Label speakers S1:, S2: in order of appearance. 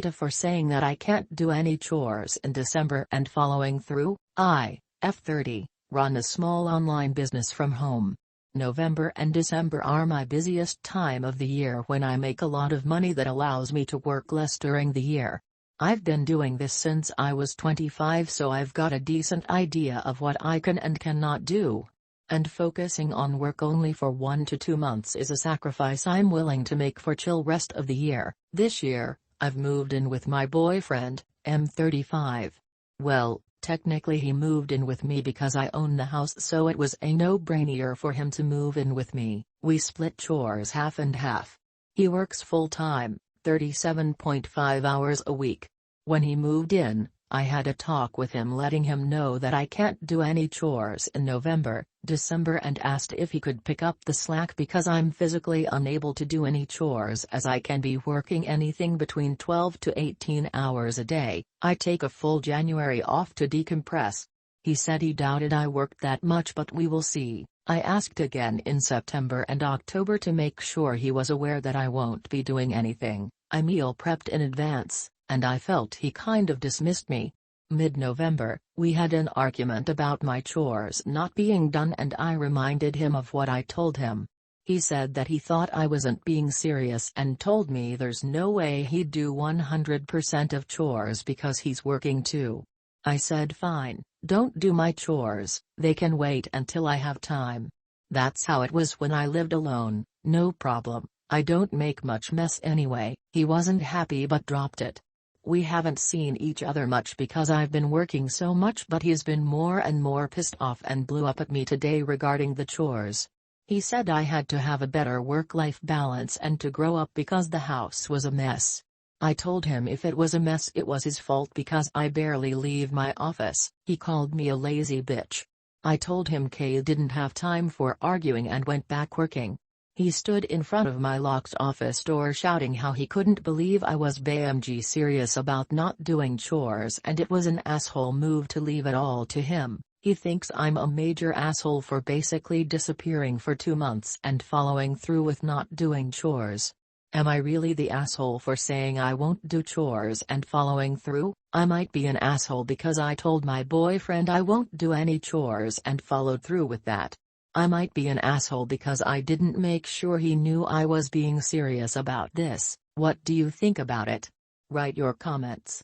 S1: AITA for saying that I can't do any chores in December and following through. I, F30, run a small online business from home. November and December are my busiest time of the year when I make a lot of money that allows me to work less during the year. I've been doing this since I was 25, so I've got a decent idea of what I can and cannot do. And focusing on work only for 1 to 2 months is a sacrifice I'm willing to make for chill rest of the year. This year, I've moved in with my boyfriend, M35. Well, technically he moved in with me because I own the house, so it was a no-brainer for him to move in with me. We split chores half and half. He works full-time, 37.5 hours a week. When he moved in, I had a talk with him letting him know that I can't do any chores in November, December, and asked if he could pick up the slack because I'm physically unable to do any chores as I can be working anything between 12 to 18 hours a day. I take a full January off to decompress. He said he doubted I worked that much, but we will see. I asked again in September and October to make sure he was aware that I won't be doing anything. I meal prepped in advance, and I felt he kind of dismissed me. Mid-November, we had an argument about my chores not being done, and I reminded him of what I told him. He said that he thought I wasn't being serious and told me there's no way he'd do 100% of chores because he's working too. I said fine, don't do my chores, they can wait until I have time. That's how it was when I lived alone, no problem, I don't make much mess anyway. He wasn't happy but dropped it. We haven't seen each other much because I've been working so much, but he's been more and more pissed off and blew up at me today regarding the chores. He said I had to have a better work-life balance and to grow up because the house was a mess. I told him if it was a mess it was his fault because I barely leave my office. He called me a lazy bitch. I told him Kay didn't have time for arguing and went back working. He stood in front of my locked office door shouting how he couldn't believe I was BMG serious about not doing chores, and it was an asshole move to leave it all to him. He thinks I'm a major asshole for basically disappearing for 2 months and following through with not doing chores. Am I really the asshole for saying I won't do chores and following through? I might be an asshole because I told my boyfriend I won't do any chores and followed through with that. I might be an asshole because I didn't make sure he knew I was being serious about this. What do you think about it? Write your comments.